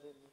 करेंगे।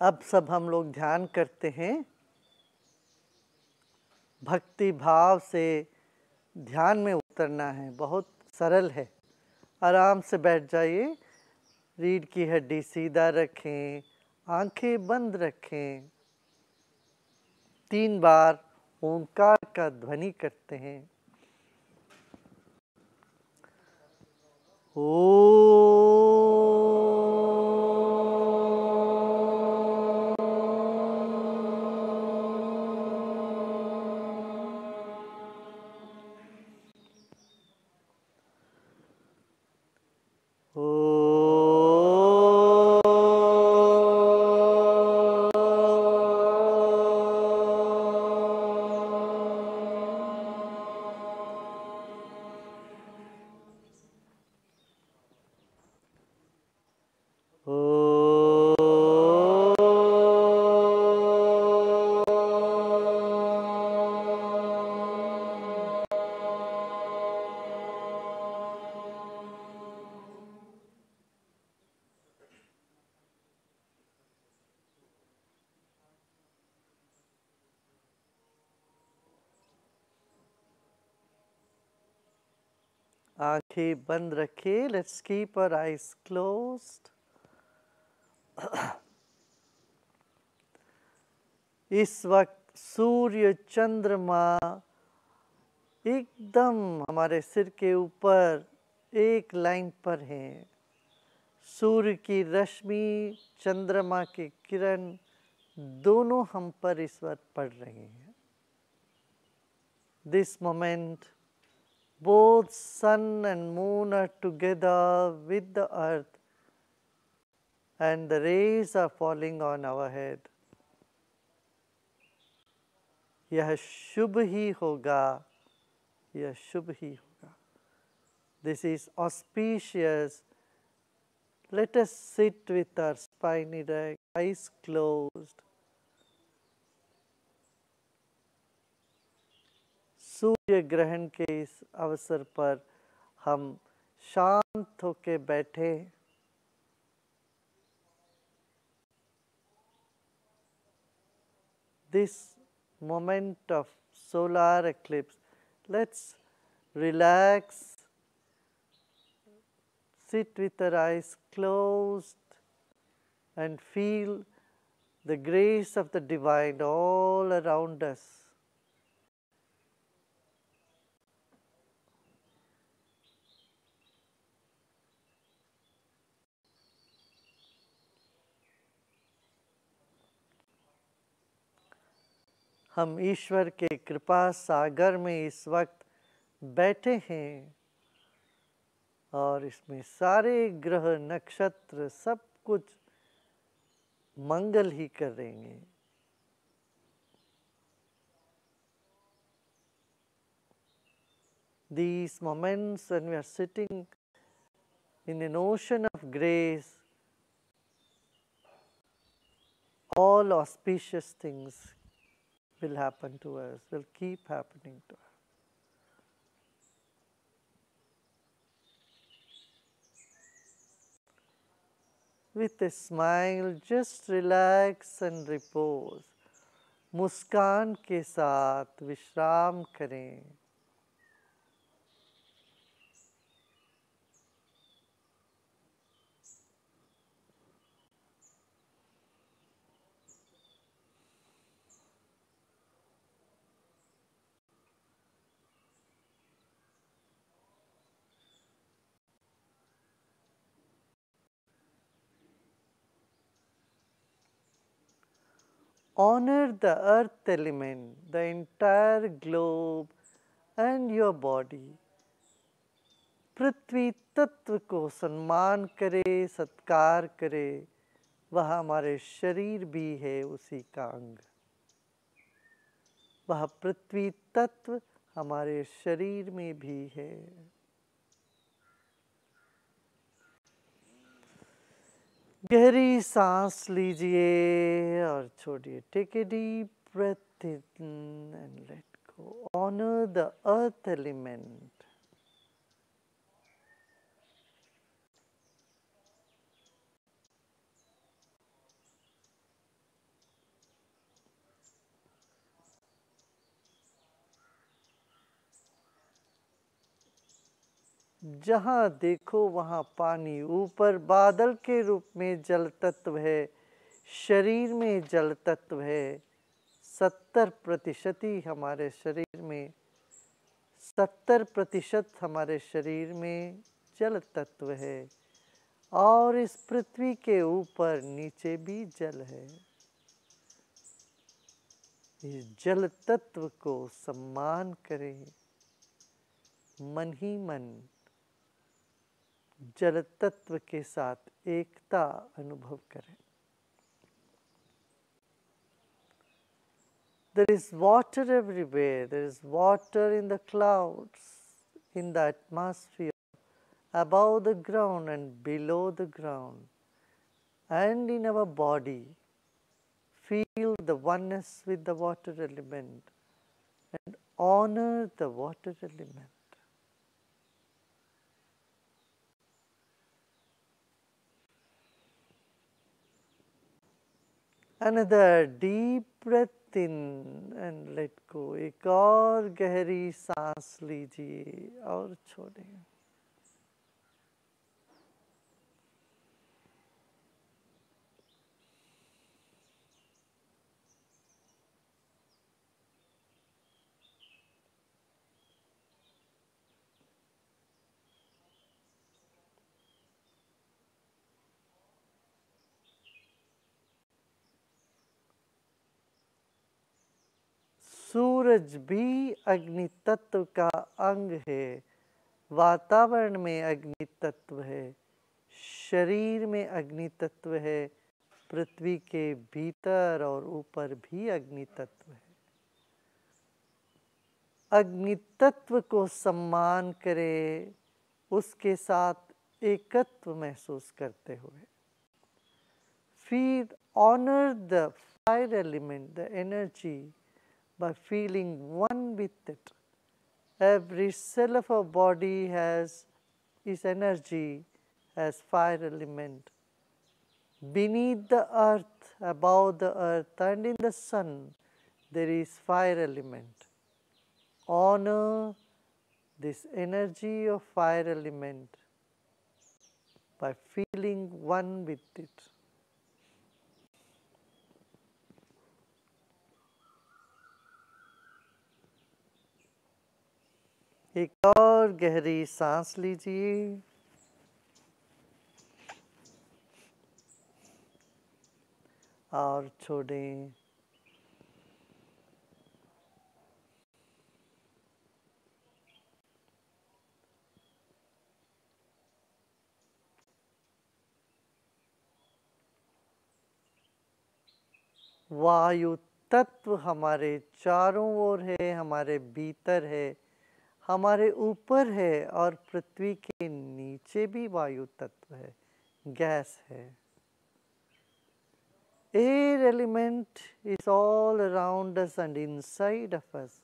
अब सब हम लोग ध्यान करते हैं। भक्ति भाव से ध्यान में उतरना है, बहुत सरल है। आराम से बैठ जाइए, रीढ़ की हड्डी सीधा रखें, आंखें बंद रखें। 3 बार ओंकार का ध्वनि करते हैं। आंखें बंद रखिए। Let's keep our eyes closed. इस वक्त सूर्य चंद्रमा एकदम हमारे सिर के ऊपर एक लाइन पर है। सूर्य की रश्मि, चंद्रमा की किरण दोनों हम पर इस वक्त पड़ रही हैं। This moment, both sun and moon are together with the earth and the rays are falling on our head. यह शुभ ही होगा, यह शुभ ही होगा। This is auspicious. Let us sit with our spiny neck, eyes closed. सूर्य ग्रहण के इस अवसर पर हम शांत होके बैठे। This moment of solar eclipse, let's relax, sit with our eyes closed and feel the grace of the divine all around us. हम ईश्वर के कृपा सागर में इस वक्त बैठे हैं और इसमें सारे ग्रह नक्षत्र सब कुछ मंगल ही कर रहेंगे। These moments when we are sitting in an ocean of grace, all auspicious things will happen to us, will keep happening to us. With a smile, just relax and repose. मुस्कान के साथ विश्राम करें। Honor the earth element, the entire globe and your body. पृथ्वी तत्व को सम्मान करे, सत्कार करे, वह हमारे शरीर भी है उसी का अंग। वह पृथ्वी तत्व हमारे शरीर में भी है। गहरी सांस लीजिए और छोड़िए। Take a deep breath in and let go. Honour the earth element. जहाँ देखो वहाँ पानी, ऊपर बादल के रूप में जल तत्व है, शरीर में जल तत्व है। 70% ही हमारे शरीर में, 70% हमारे शरीर में जल तत्व है। और इस पृथ्वी के ऊपर नीचे भी जल है। इस जल तत्व को सम्मान करें, मन ही मन जल तत्व के साथ एकता अनुभव करें। There is water everywhere. There is water in the clouds, in the atmosphere, above the ground and below the ground, and in our body. Feel the oneness with the water element and honor the water element. Another deep breath in and let go. एक और गहरी सांस लीजिए और छोड़ें। सूरज भी अग्नि तत्व का अंग है। वातावरण में अग्नि तत्व है, शरीर में अग्नि तत्व है, पृथ्वी के भीतर और ऊपर भी अग्नि तत्व है। अग्नि तत्व को सम्मान करें, उसके साथ एकत्व महसूस करते हुए। Feel, honor the fire element, the energy, by feeling one with it. Every cell of our body has its energy as fire element. Beneath the earth, above the earth, and in the sun, there is fire element. Honor this energy of fire element by feeling one with it. एक और गहरी सांस लीजिए और छोड़ें। वायु तत्व हमारे चारों ओर है, हमारे भीतर है, हमारे ऊपर है और पृथ्वी के नीचे भी वायु तत्व है, गैस है। Air element is all around us and inside of us.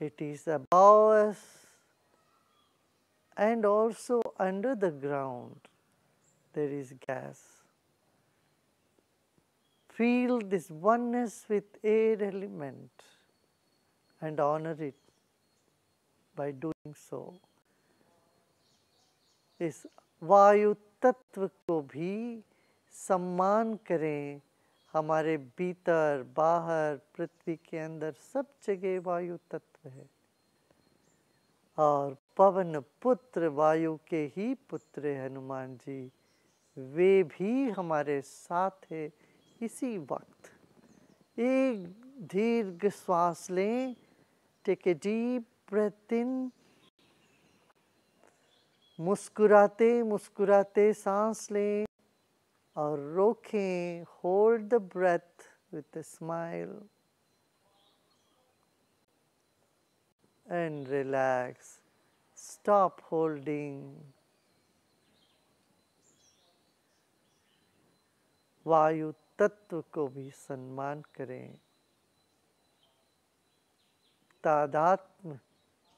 It is above us and also under the ground. There is gas. Feel this oneness with air element and honor it by doing so. इस वायु तत्व को भी सम्मान करें। हमारे भीतर, बाहर, पृथ्वी के अंदर सब जगह वायु तत्व है। और पवन पुत्र, वायु के ही पुत्र है हनुमान जी, वे भी हमारे साथ है इसी वक्त। एक दीर्घ श्वास लें। Take a deep breath in. मुस्कुराते मुस्कुराते सांस लें और रोकें। Hold the breath with a smile and relax. Stop holding. वायु तत्व को भी सम्मान करें। तादात्म्य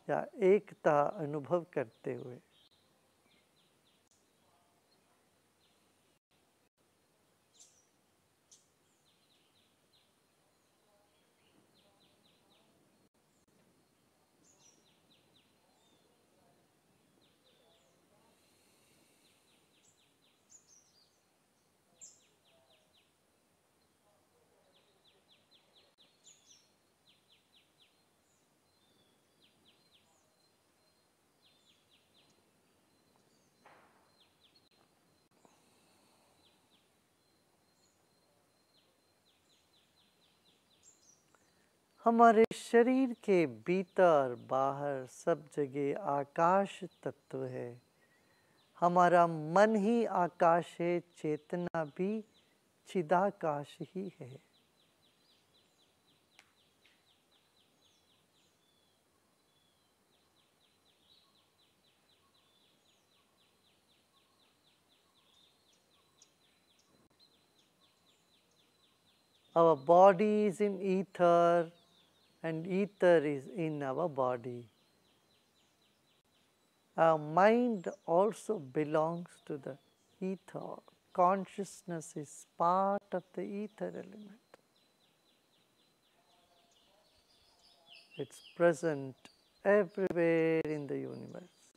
या एकता अनुभव करते हुए हमारे शरीर के भीतर बाहर सब जगह आकाश तत्व है। हमारा मन ही आकाश है, चेतना भी चिदाकाश ही है। Our body is in ether and ether is in our body. Our mind also belongs to the ether. Consciousness is part of the ether element. It's present everywhere in the universe.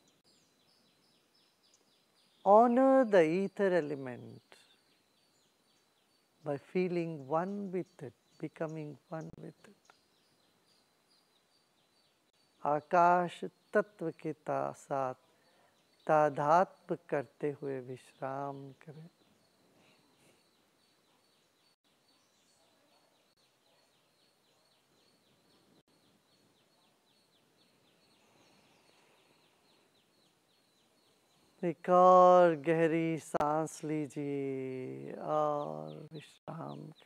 Honor the ether element by feeling one with it, becoming one with it. आकाश तत्व के साथ तादात्म्य करते हुए विश्राम करें। एक और गहरी सांस लीजिए और विश्राम करें।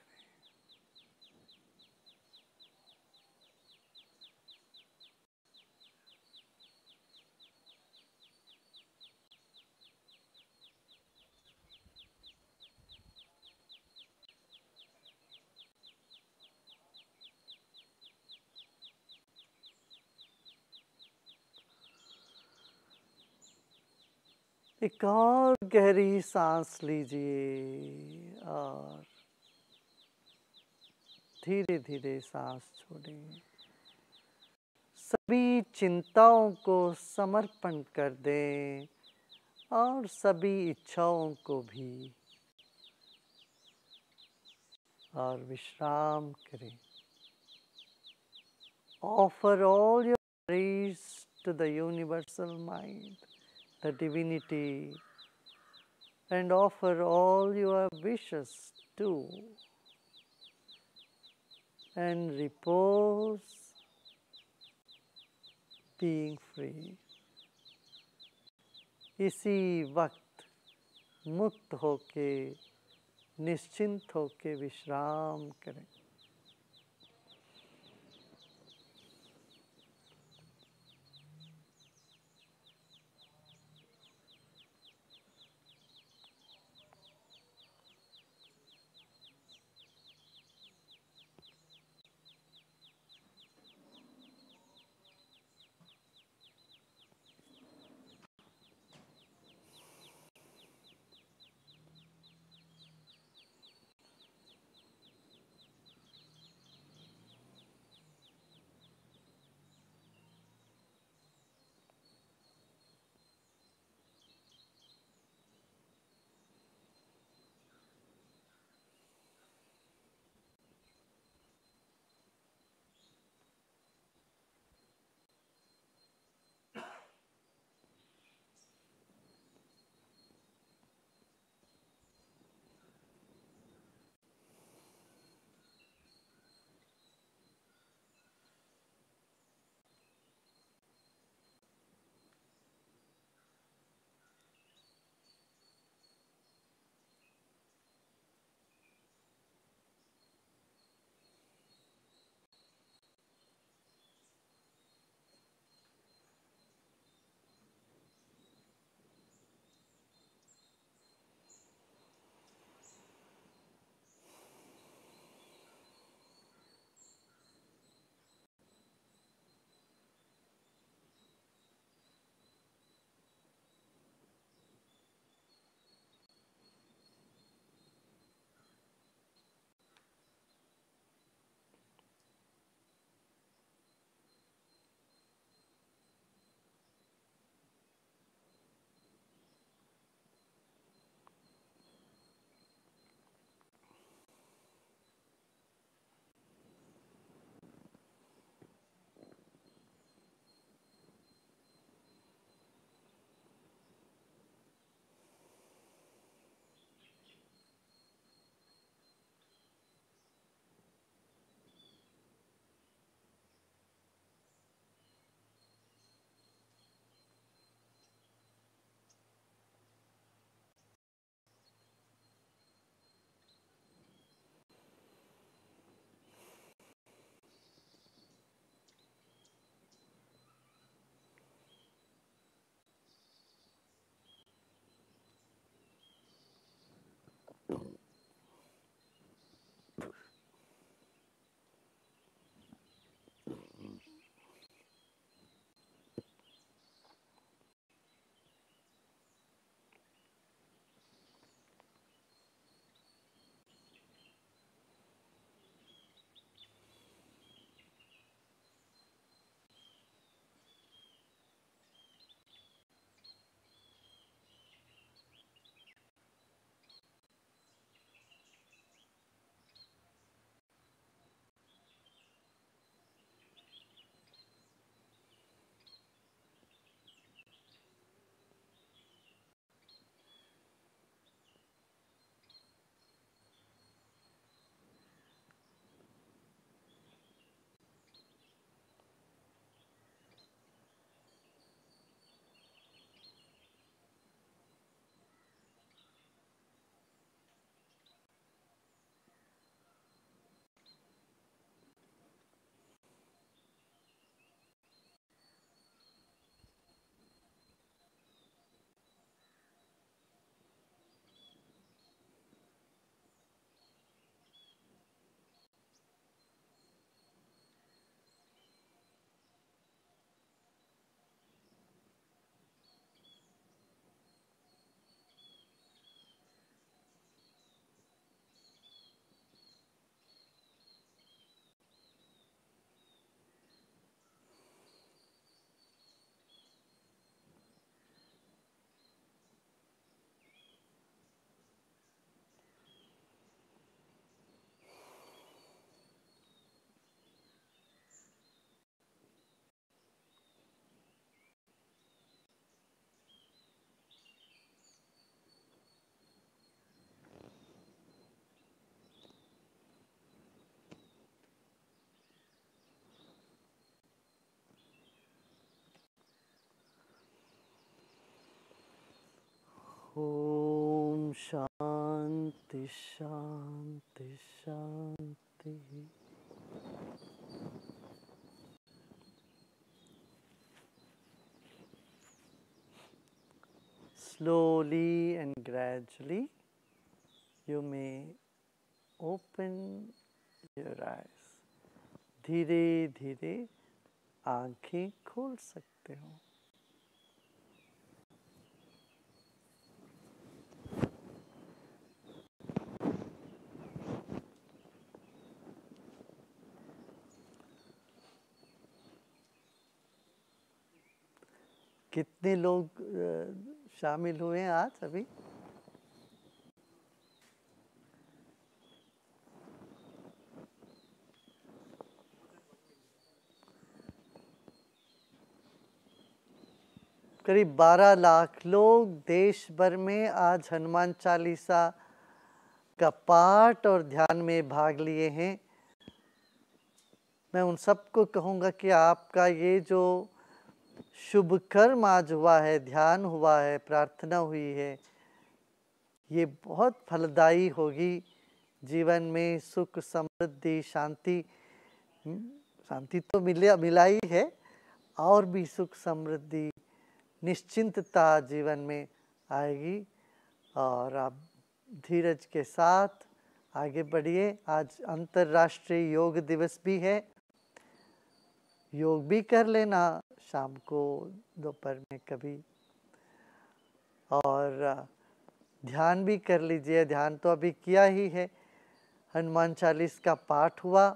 एक और गहरी सांस लीजिए और धीरे धीरे सांस छोड़ें। सभी चिंताओं को समर्पण कर दें और सभी इच्छाओं को भी, और विश्राम करें। Offer all your worries to the universal mind, the divinity, and offer all your wishes too, and repose, being free. इसी वक्त मुक्त होके, निश्चिंत होके विश्राम करें। शांति शांति शांति। Slowly and gradually you may open your eyes. धीरे धीरे आंखें खोल सकते हो। कितने लोग शामिल हुए हैं आज अभी? करीब 12 लाख लोग देश भर में आज हनुमान चालीसा का पाठ और ध्यान में भाग लिए हैं। मैं उन सबको कहूँगा कि आपका ये जो शुभ कर्म आज हुआ है, ध्यान हुआ है, प्रार्थना हुई है, ये बहुत फलदायी होगी। जीवन में सुख समृद्धि शांति तो मिला ही है, और भी सुख समृद्धि निश्चिंतता जीवन में आएगी। और आप धीरज के साथ आगे बढ़िए। आज अंतर्राष्ट्रीय योग दिवस भी है। योग भी कर लेना शाम को, दोपहर में कभी, और ध्यान भी कर लीजिए। ध्यान तो अभी किया ही है। हनुमान चालीस का पाठ हुआ,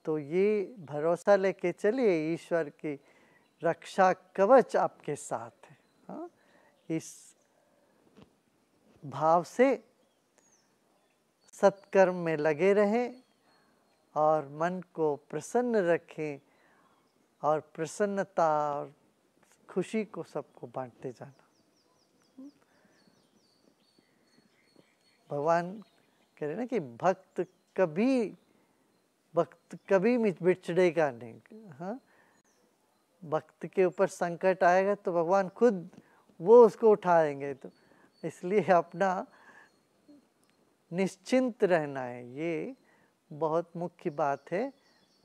तो ये भरोसा लेके चलिए ईश्वर की रक्षा कवच आपके साथ है। हाँ, इस भाव से सत्कर्म में लगे रहें और मन को प्रसन्न रखें, और प्रसन्नता और खुशी को सबको बांटते जाना। भगवान कह रहे ना कि भक्त कभी बिछड़ेगा नहीं। हाँ, भक्त के ऊपर संकट आएगा तो भगवान खुद वो उसको उठाएंगे। तो इसलिए अपना निश्चिंत रहना है, ये बहुत मुख्य बात है।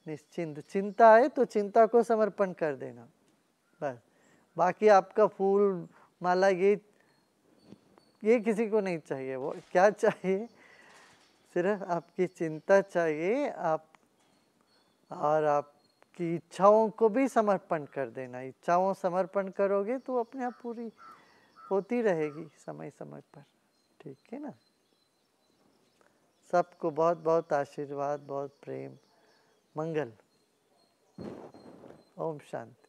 निश्चिंत, चिंता आए तो चिंता को समर्पण कर देना बस। बाकी आपका फूल माला ये किसी को नहीं चाहिए। वो क्या चाहिए, सिर्फ आपकी चिंता चाहिए। आप और आपकी इच्छाओं को भी समर्पण कर देना। इच्छाओं समर्पण करोगे तो अपने आप पूरी होती रहेगी समय समय पर। ठीक है ना? सबको बहुत बहुत आशीर्वाद, बहुत प्रेम, मंगल। ओम शांति।